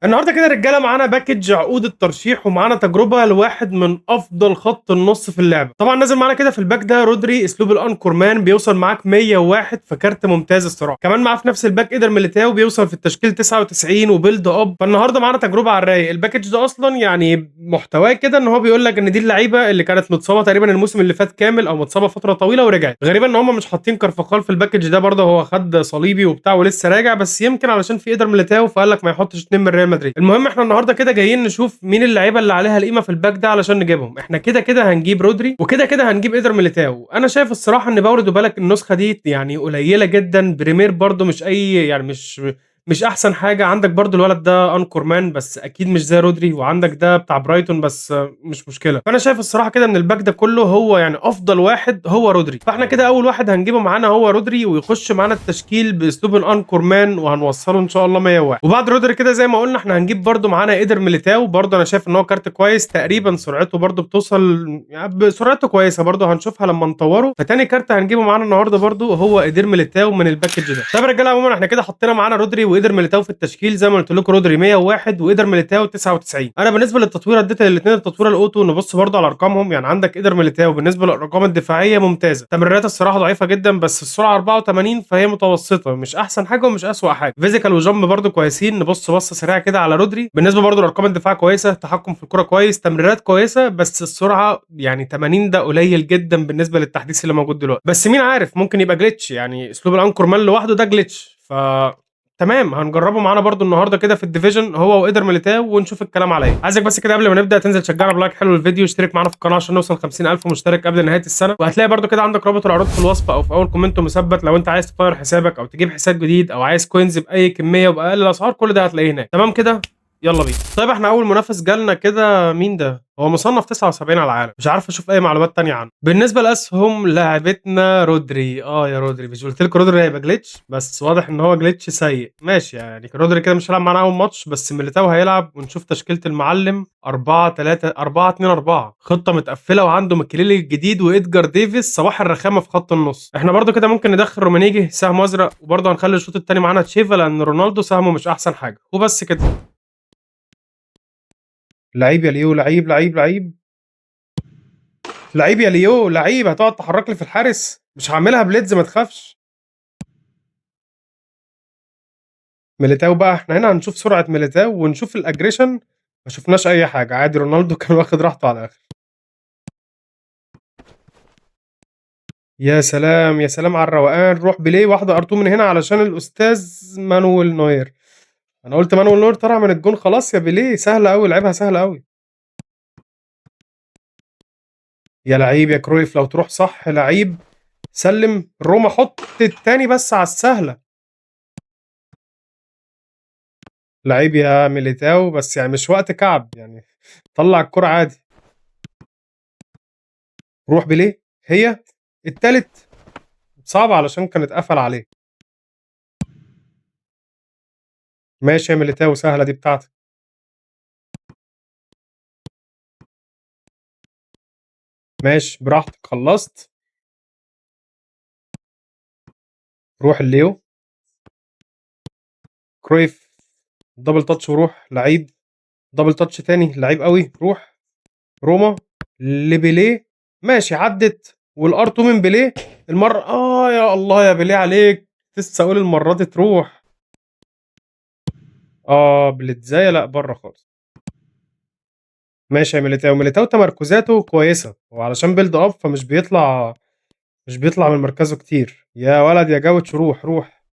النهارده كده رجاله معانا باكج عقود الترشيح ومعانا تجربه لواحد من افضل خط النص في اللعبه. طبعا نازل معانا كده في الباك ده رودري اسلوب الانكور مان بيوصل معاك 101 فكارت ممتاز الصراحه. كمان معاه في نفس الباك قدر ميليتاو بيوصل في التشكيل 99 وبيلد اب. فالنهارده معانا تجربه على الرايق. الباكج ده اصلا يعني محتواه كده ان هو بيقول لك ان دي اللعيبه اللي كانت متصابه تقريبا الموسم اللي فات كامل او متصابه فتره طويله ورجعت. غريبا ان هم مش حاطين كارفاخال في الباكج ده، برضه هو خد صليبي وبتاع ولسه راجع، بس يمكن علشان في قدر ميليتاو فقال لك ما يحطش اتنين من ريال مدريد. المهم احنا النهارده كده جايين نشوف مين اللعيبه اللي عليها القيمه في الباك ده علشان نجيبهم. احنا كده كده هنجيب رودري وكده كده هنجيب ايدر ميليتاو. انا شايف الصراحه ان باورد وبالك النسخه دي يعني قليله جدا. بريمير برضو مش اي يعني مش احسن حاجه. عندك برضو الولد ده انكور مان بس اكيد مش زي رودري، وعندك ده بتاع برايتون بس مش مشكله. فانا شايف الصراحه كده ان الباك ده كله هو يعني افضل واحد هو رودري. فاحنا كده اول واحد هنجيبه معانا هو رودري، ويخش معانا التشكيل باسلوب الانكور مان وهنوصله ان شاء الله 101. وبعد رودري كده زي ما قلنا احنا هنجيب برضو معانا ايدر ميليتاو. برضو انا شايف ان هو كارت كويس، تقريبا سرعته برضو بتوصل يعني سرعته كويسه، برضو هنشوفها لما نطوره. فتاني كارت هنجيبه معانا النهارده برضو هو ايدر ميليتاو من الباكج ده. طب يا رجاله عموما احنا كده حطينا معانا رودري وايدر ميليتاو في التشكيل زي ما قلت لكم. رودري 101 وايدر ميليتاو 99. انا بالنسبه للتطوير اديت الاثنين التطوير الاوتو. نبص برضو على ارقامهم. يعني عندك ايدر ميليتاو بالنسبه للارقام الدفاعيه ممتازه، تمريرات الصراحه ضعيفه جدا، بس السرعه 84 فهي متوسطه، مش احسن حاجه ومش اسوأ حاجه. فيزيكال وجامب برضو كويسين. نبص بصه سريعه كده على رودري بالنسبه برضو لارقام الدفاع كويسه، تحكم في الكره كويس، تمريرات كويسه، بس السرعه يعني 80 ده قليل جدا بالنسبه للتحديث اللي موجود دلوقتي. بس مين عارف ممكن يبقى جليتش، يعني اسلوب الانكور مان لوحده ده جليتش. تمام هنجربه معانا برضو النهارده كده في الديفيجن هو وقدر ميليتاو ونشوف الكلام على ايه. عايزك بس كده قبل ما نبدا تنزل تشجعنا بلايك حلو الفيديو، اشترك معانا في القناه عشان نوصل 50000 مشترك قبل نهايه السنه. وهتلاقي برضو كده عندك رابط العروض في الوصف او في اول كومنت مثبت لو انت عايز تطير حسابك او تجيب حساب جديد او عايز كوينز باي كميه وباقل الاسعار. كل ده هتلاقيه هناك. تمام كده يلا بينا. طيب احنا اول منافس جالنا كده مين ده؟ هو مصنف 79 على العالم، مش عارف اشوف اي معلومات تانية عنه. بالنسبه لاسهم لعبتنا رودري، يا رودري مش قلت لكم رودري هيبقى جليتش؟ بس واضح ان هو جليتش سيء. ماشي يعني رودري كده مش هيلعب معانا اول ماتش، بس ميليتاو هيلعب ونشوف تشكيله المعلم. 4 3 4 2 4 خطه متقفله، وعنده ماكليلي الجديد وادجار ديفيس صباح الرخامه في خط النص. احنا برضو كده ممكن ندخل رومانيجي سهم ازرق، وبرضو هنخلي الشوط الثاني معانا تشيفا لان رونالدو سهمه مش احسن حاجه. وبس كده. لعيب يا ليو، لعيب لعيب لعيب لعيب يا ليو لعيب. هتقعد تحرك لي في الحارس؟ مش هعملها بليدز ما تخافش. ميليتاو بقى احنا هنا هنشوف سرعة ميليتاو ونشوف الاجريشن. ما شفناش اي حاجة، عادي رونالدو كان واخد راحته على الاخر. يا سلام يا سلام على الروقان. روح بلاي واحدة ار2 من هنا علشان الاستاذ مانويل نوير. انا قلت مانويل نوير طلع من الجون خلاص. يا بلاي سهلة قوي، لعبها سهلة قوي. يا لعيب يا كرويف لو تروح صح لعيب. سلم روما، حط التاني بس على السهلة. لعيب يا ميليتاو، بس يعني مش وقت كعب يعني. طلع الكرة عادي. روح بليه هي التالت. صعب علشان كان اتقفل عليه. ماشي يا ميليتاو سهلة دي بتاعتك. ماشي براحتك خلصت. روح الليو. كرويف دبل تاتش وروح لعيب. دبل تاتش تاني لعيب قوي. روح روما لبيليه. ماشي عدت. والار 2 من بيليه المرة. يا الله يا بيليه عليك. لسه اقول المرة دي تروح. بليتزاية لا بره خالص. ماشي يا ميليتاو. ميليتاو تمركزاته كويسة وعلشان بيلد اب فمش بيطلع. مش بيطلع من مركزه كتير. يا ولد يا جوتش روح روح.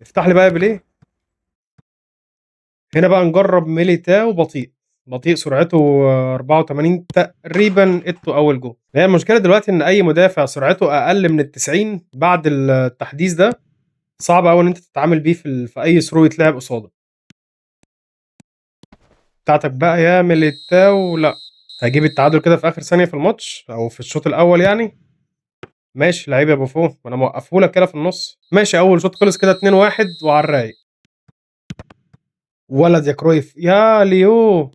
افتح لي بقى بليه. هنا بقى نجرب ميليتاو. بطيء بطيء سرعته 84 تقريبا. اتو اول جو. هي المشكله دلوقتي ان اي مدافع سرعته اقل من ال 90 بعد التحديث ده صعب قوي ان انت تتعامل بيه في اي ثرو يتلعب قصاده. بتاعتك بقى يا ميليتاو. لا هجيب التعادل كده في اخر ثانيه في الماتش او في الشوط الاول يعني. ماشي لعيب يا بوفون، وانا موقفهولك كده في النص. ماشي اول شوط خلص كده 2-1 وعلى الرايق. ولد يا كرويف يا ليو.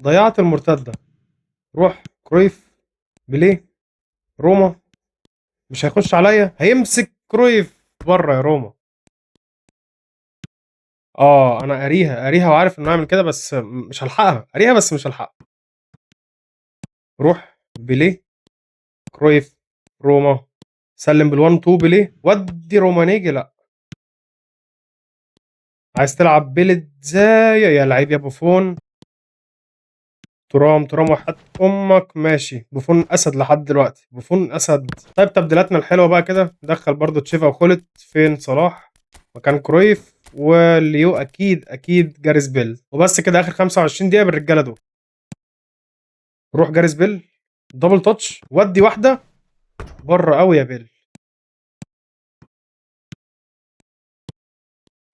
ضيعت المرتده. روح كرويف بليه. روما مش هيخش عليا، هيمسك كرويف بره يا روما. أنا قاريها وعارف إنه هيعمل كده، بس مش هالحقها، قاريها بس مش هالحقها. روح بيليه، كرويف، روما، سلِّم بال1 2 بيليه، ودّي رومانيجي لأ. عايز تلعب بيلتزاية يا لعيب يا بوفون. ترام وحياة أمك ماشي. بوفون أسد لحد دلوقتي، بوفون أسد. طيب تبديلاتنا الحلوة بقى كده، ندخّل برضه تشيفا وخُلِت. فين صلاح مكان كرويف، وليو أكيد جاريث بيل، وبس كده آخر 25 دقيقة بالرجالة دول. روح جاريث بيل، double touch ودّي واحدة برّه أوي يا بيل.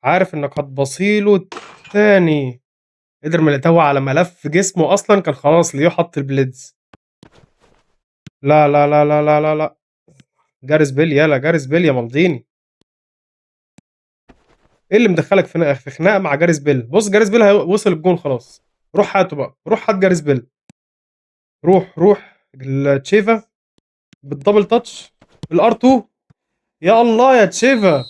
عارف إنك هتباصي له تاني. قدر ميليتاو على ملف جسمه أصلًا كان خلاص ليو حط البليدز. لا، لا، لا، لا، لا، لا، لأ. جاريث بيل يالا، جاريث بيل يا مالديني. إيه اللي مدخّلك في خناقة مع جاريث بيل؟ بُص جاريث بيل وصل الجون خلاص. روح هاته بقى، روح هات جاريث بيل. روح لتشيفا بالdouble touch الR2. يا الله يا تشيفا.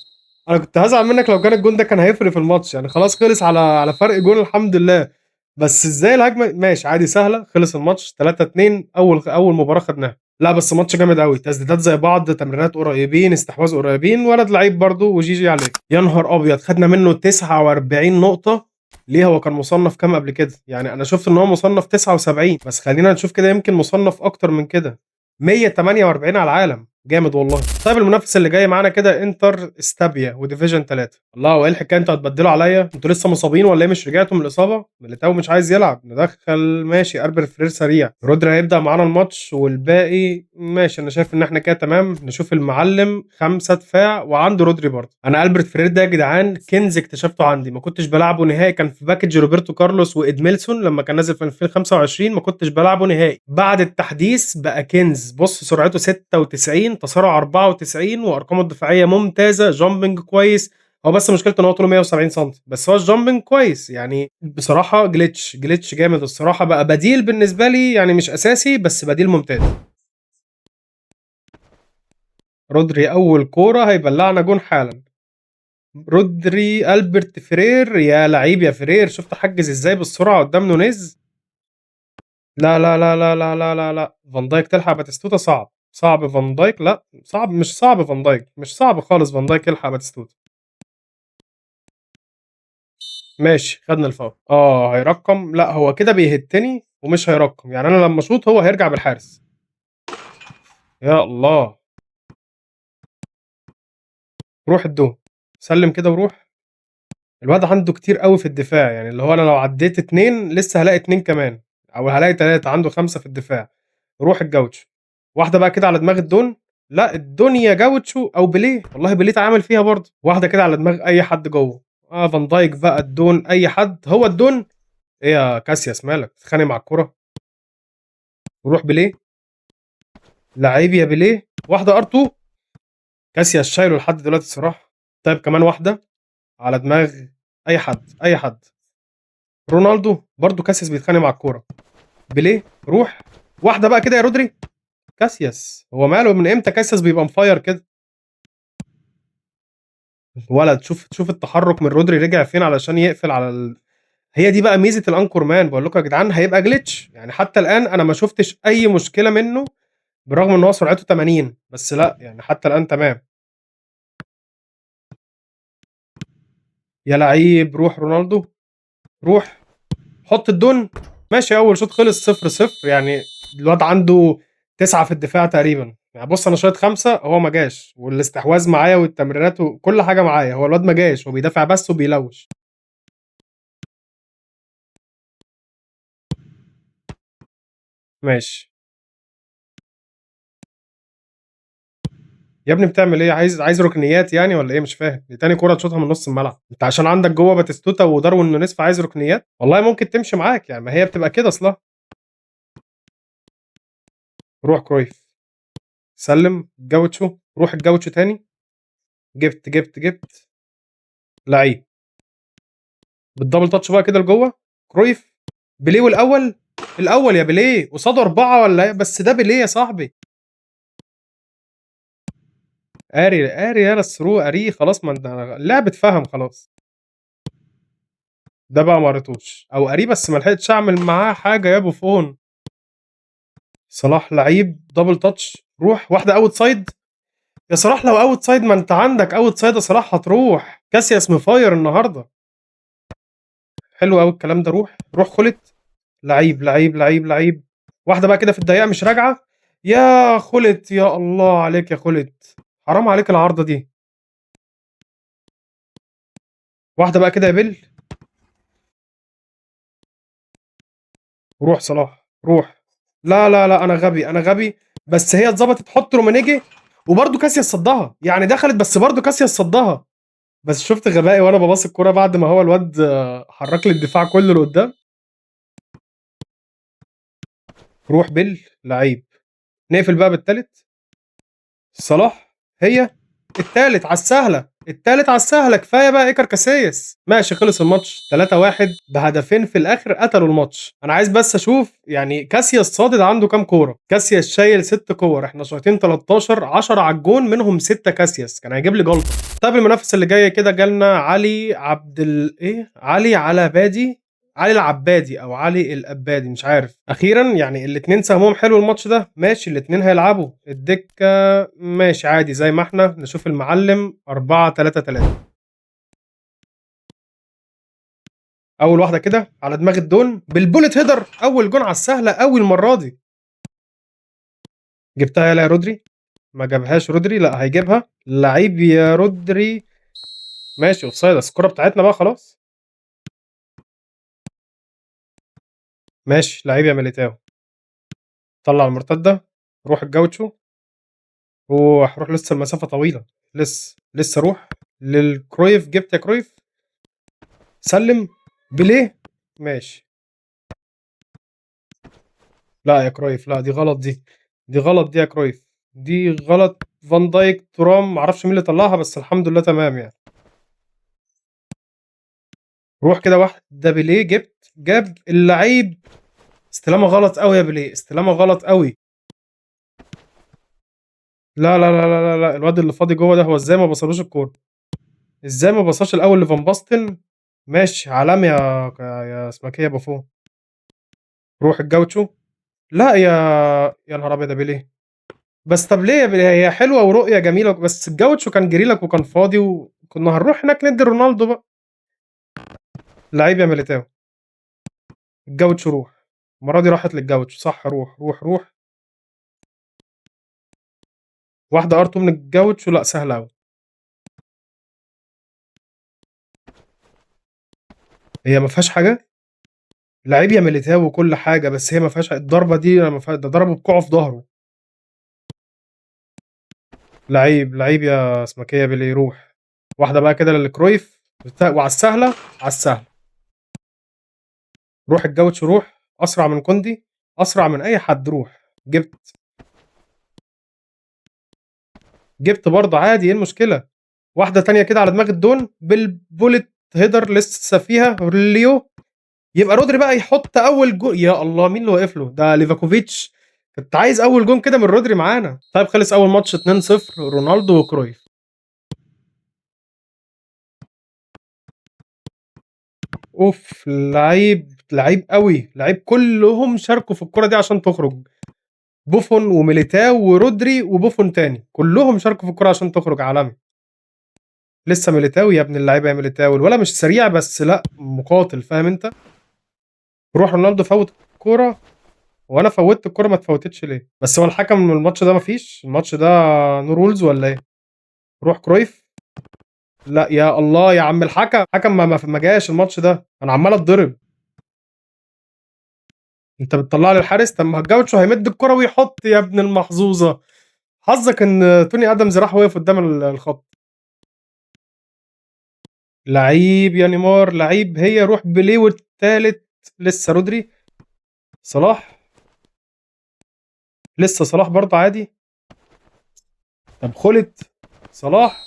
أنا كنت هازعل منك لو كان الجون ده كان هيفرق في الماتش، يعني خلاص خلص على فرق جون الحمد لله. بس إزاي الهجمة ماشي عادي سهلة، خلص الماتش 3-2. أول مباراة خدناها. لأ بس ماتش جامد أوي، تسديدات زي بعض، تمريرات قريبين، استحواذ قريبين، ولد لعيب برضه وGG عليك. يا نهار أبيض! خدنا منه 49 نقطة. ليه هو كان مصنف كام قبل كده؟ يعني أنا شُفت إن هو مصنف 79، بس خلّينا نشوف كده يمكن مصنف أكتر من كده. 148 على العالم، جامد والله. طيب المنافس اللي جاي معانا كده انتر استابيا وديفيجن 3. الله هو ايه الحكايه، انتوا هتبدلوا عليا؟ انتوا لسه مصابين ولا ايه؟ مش رجعتوا من الاصابه؟ ميليتاو مش عايز يلعب، ندخل ماشي اربر فرير سريع. رودري هيبدا معانا الماتش والباقي ماشي. انا شايف ان احنا كده تمام. نشوف المعلم. 5 دفاع وعنده رودري برضه. انا البرت فرير ده يا جدعان كنز اكتشفته عندي، ما كنتش بلعبه نهائي. كان في باكج روبرتو كارلوس وادميلسون لما كان نازل في 2025، ما كنتش بلعبه نهائي. بعد التحديث بقى كنز. بص سرعته 96، تسارع 94، وارقامه الدفاعيه ممتازه، جامبنج كويس. هو بس مشكلته ان هو طوله 170 سم، بس هو الجامبنج كويس يعني. بصراحه جليتش جامد الصراحه. بقى بديل بالنسبه لي يعني، مش اساسي بس بديل ممتاز. رودري اول كوره هيبلعنا جون حالا. رودري البرت فرير يا لعيب يا فرير. شفت حجز ازاي بالسرعه قدام نونيز. لا لا لا لا لا لا لا لا. فان دايك تلحق باتيستوتا صعب. صعب فان دايك. لا صعب، مش صعب فان دايك، مش صعب خالص فان دايك يلحق باتيستوتا. ماشي خدنا الفاول. هيرقم. لا هو كده بيهتني ومش هيرقم، يعني انا لما اشوط هو هيرجع بالحارس. يا الله. روح الدون. سلم كده وروح. الواد عنده كتير قوي في الدفاع، يعني اللي هو انا لو عديت اتنين لسه هلاقي اتنين كمان، او هلاقي تلاتة. عنده 5 في الدفاع. روح الجوتش. واحدة بقى كده على دماغ الدون. لا الدنيا جوتشو او بيليه، والله بيليه اتعامل فيها برضه. واحدة كده على دماغ اي حد جوه. فان دايك بقى الدون اي حد هو الدون. ايه يا كاسياس مالك تتخانق مع الكرة؟ وروح بيليه. لعيب يا بيليه. واحدة ار2. كاسياس شايله لحد دلوقتي الصراحة. طيب كمان واحدة على دماغ اي حد. رونالدو برضه. كاسياس بيتخانق مع الكورة. بيليه روح. واحدة بقى كده يا رودري. كاسياس هو ماله من امتى كاسياس بيبقى مفاير كده؟ ولد شوف التحرك من رودري رجع فين علشان يقفل على هي دي بقى ميزة الانكور مان. بقول لكم يا جدعان هيبقى جليتش، يعني حتى الآن أنا ما شفتش أي مشكلة منه، بالرغم إن هو سرعته 80، بس لأ يعني حتى الآن تمام. يا لعيب روح رونالدو. روح حط الدون. ماشي أول شوط خلص 0-0 يعني. الواد عنده 9 في الدفاع تقريبا. يعني بص أنا شايط 5 هو ما جاش، والاستحواذ معايا والتمريرات وكل حاجة معايا. هو الواد ما جاش، هو بيدافع بس وبيلوش. ماشي يا ابني بتعمل ايه؟ عايز ركنيات يعني ولا ايه؟ مش فاهم. دي تاني كوره تشوطها من نص الملعب. انت عشان عندك جوه باتيستوتا وداروين نونيز فعايز ركنيات؟ والله ممكن تمشي معاك يعني، ما هي بتبقى كده اصلا. روح كرويف. سلم جاوتشو. روح الجاوتشو تاني. جبت لعيب بالدبل تاتش بقى كده لجوه. كرويف. بيليه الاول يا بيليه قصاده 4 ولا ايه؟ بس ده بيليه يا صاحبي. قاري يا الثرو قاريه خلاص. ما انت اللعب اتفهم خلاص. ده بقى ما قريتوش او قريه بس ما لحقتش اعمل معاه حاجه يا بوفون. صلاح لعيب دبل تاتش، روح واحده اوت سايد. يا صلاح لو اوت سايد ما انت عندك اوت سايد يا صلاح هتروح. كاسياس مفاير النهارده. حلو قوي الكلام ده. روح روح خلت. لعيب لعيب لعيب لعيب. واحده بقى كده في الدقيقه مش راجعه. يا خلت يا الله عليك يا خلت. حرام عليك العارضه دي. واحده بقى كده يا بيل. روح صلاح روح. لا لا لا انا غبي انا غبي. بس هي اتظبطت تحط رومانيجي. وبرده كاسياس صدها يعني دخلت بس برده كاسياس صدها. بس شفت غبائي وانا بباص الكوره بعد ما هو الواد حرك لي الدفاع كله لقدام. روح بيل لعيب. نقفل بقى بالتالت. صلاح. هي التالت على السهله التالت على السهله كفايه بقى ايكر كاسياس. ماشي خلص الماتش 3-1 بهدفين في الاخر قتلوا الماتش. انا عايز بس اشوف يعني كاسياس صادد عنده كام كوره. كاسياس شايل 6 كور احنا شايطين 13 10 على الجون منهم 6 كاسياس كان هيجيب لي جلطه. طيب المنافس اللي جاي كده جالنا علي عبد علي على بادي. علي العبادي او علي الابادي مش عارف. اخيرا يعني الاثنين ساهمهم حلو الماتش ده. ماشي الاثنين هيلعبوا الدكه. ماشي عادي زي ما احنا نشوف المعلم 4-3-3. اول واحده كده على دماغ الدون بالبولت هيدر. اول جون على السهله اول المره دي. جبتها يلا يا رودري. ما جابهاش رودري لا هيجيبها لعيب يا رودري. ماشي اوفسايد الكره بتاعتنا بقى خلاص. ماشي لعيب يا ميليتاو. طلع المرتده. روح الجوتشو. روح روح لسه المسافه طويله. لسه روح. للكرويف جبت يا كرويف. سلم. بليه. ماشي. لا يا كرويف لا دي غلط دي. دي غلط دي يا كرويف. دي غلط. فان دايك ترام معرفش مين اللي طلعها بس الحمد لله تمام يعني. روح كده واحد ده بليه جاب اللعيب. استلامه غلط قوي يا بليه استلامه غلط قوي. لا لا لا لا لا لا الواد اللي فاضي جوه ده هو ازاي ما بصلوش الكوره. ازاي ما بصاش الاول لفان باستن. ماشي عالمي يا اسمك ايه يا بافون. روح الجوتشو. لا يا نهار ابيض يا بيليه. بس طب ليه يا بيليه هي حلوه ورؤيه جميله بس الجوتشو كان جري لك وكان فاضي وكنا هنروح هناك ندي رونالدو بقى. لعيب يا ميليتاو. الجوتشو روح. المره دي راحت للجوتشو صح روح روح روح. واحده ار2 من الجوتشو لا سهله قوي. هي ما فيهاش حاجه. لعيب يا ميليتاو وكل حاجه بس هي ما فيهاش الضربه دي ما فيهاش ده ضربه بكوعه في ظهره. لعيب يا اسمك ايه يا بيليه روح. واحده بقى كده للكرويف. وعلى السهله. على السهله. روح الجوتش روح اسرع من كوندي. اسرع من اي حد روح. جبت برضه عادي ايه المشكله. واحده تانية كده على دماغ الدون بالبولت هيدر لسه فيها ليو. يبقى رودري بقى يحط اول جون. يا الله مين اللي واقف له ده ليفاكوفيتش. كنت عايز اول جون كده من رودري معانا. طيب خلص اول ماتش 2-0 رونالدو وكرويف. اوف لعيب قوي لعيب كلهم شاركوا في الكرة دي عشان تخرج. بوفون وميليتاو ورودري وبوفون تاني كلهم شاركوا في الكرة عشان تخرج عالمي. لسه ميليتاو يا ابن اللعيبه يا ميليتاو الولا مش سريع بس لا مقاتل فاهم انت. روح رونالدو فوت الكوره. وانا فوتت الكوره ما اتفوتتش ليه بس هو الحكم من الماتش ده ما فيش الماتش ده. نو رولز ولا ايه. روح كرويف. لا يا الله يا عم الحكم ما جاش الماتش ده انا عمال اتضرب. انت بتطلع لي الحارس طب ما الجوتشو هيمد الكرة ويحط يا ابن المحظوظة. حظك ان توني ادمز راح واقف قدام الخط. لعيب يا نيمار لعيب هي روح بليه والتالت. لسه رودري. صلاح. لسه صلاح برضه عادي. طب خلت. صلاح.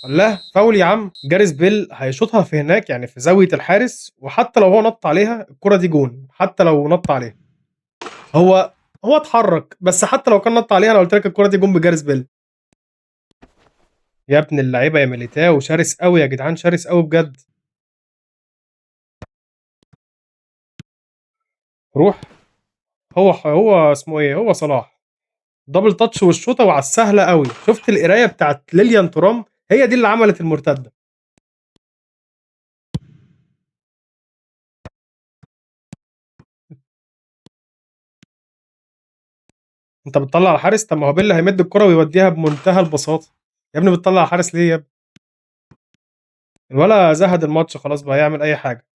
الله فاول يا عم جاريس بيل هيشوطها في هناك يعني في زاوية الحارس وحتى لو هو نط عليها الكرة دي جون حتى لو نط عليها. هو هو اتحرك بس حتى لو كان نط عليها انا قلت لك الكرة دي جون بجاريس بيل. يا ابن اللعيبه يا ميليتاو شرس قوي يا جدعان شرس قوي بجد. روح. هو اسمه ايه، هو صلاح. دبل تاتش والشوطه وعلى السهله قوي. شفت القرايه بتاعت ليليان ترام؟ هي دي اللي عملت المرتده. انت بتطلع على الحارس؟ طب ما هو بيل هيمد الكره ويوديها بمنتهى البساطه. يا ابني بتطلع على الحارس ليه يا ابني؟ الولا زهد الماتش خلاص بقى يعمل اي حاجه.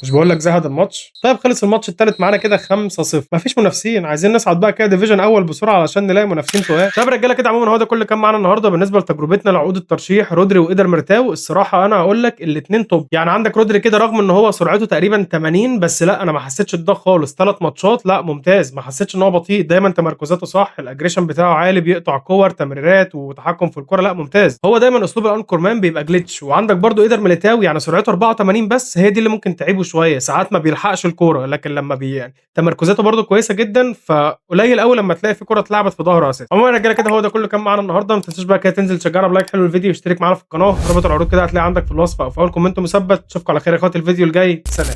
مش بقول لك زهد الماتش؟ طيب خلص الماتش التالت معانا كده 5-0. مفيش منافسين، عايزين نصعد بقى كده ديفيجن اول بسرعه علشان نلاقي منافسين تقال. طيب رجاله كده عموما هو ده كل اللي كان معانا النهارده بالنسبه لتجربتنا لعقود الترشيح رودري وايدر ميرتاو. الصراحه انا هقول لك الاثنين توب. يعني عندك رودري كده رغم ان هو سرعته تقريبا 80 بس لا انا ما حسيتش بده خالص. 3 ماتشات لا ممتاز، ما حسيتش ان هو بطيء، دايما تمركزاته صح، الاجريشن بتاعه عالي، بيقطع كور، تمريرات وتحكم في الكره، لا ممتاز. هو دايما اسلوب الانكور مان بيبقى جليتش. وعندك برضو ايدر ميليتاو يعني سرعته 84 بس هي دي اللي ممكن تعيبه شويه، ساعات ما بيلحقش الكوره، لكن لما يعني تمركزاته برده كويسه جدا، فقليل قوي لما تلاقي في كوره اتلعبت في ظهره اساسا. عموما يا رجاله كده هو ده كله كان معانا النهارده. ما تنساش بقى كده تنزل تشجعنا بلايك حلو الفيديو واشترك معانا في القناه. رابط العروض كده هتلاقي عندك في الوصف او في اول كومنت مثبت. اشوفكم على خير يا اخواتي الفيديو الجاي. سلام.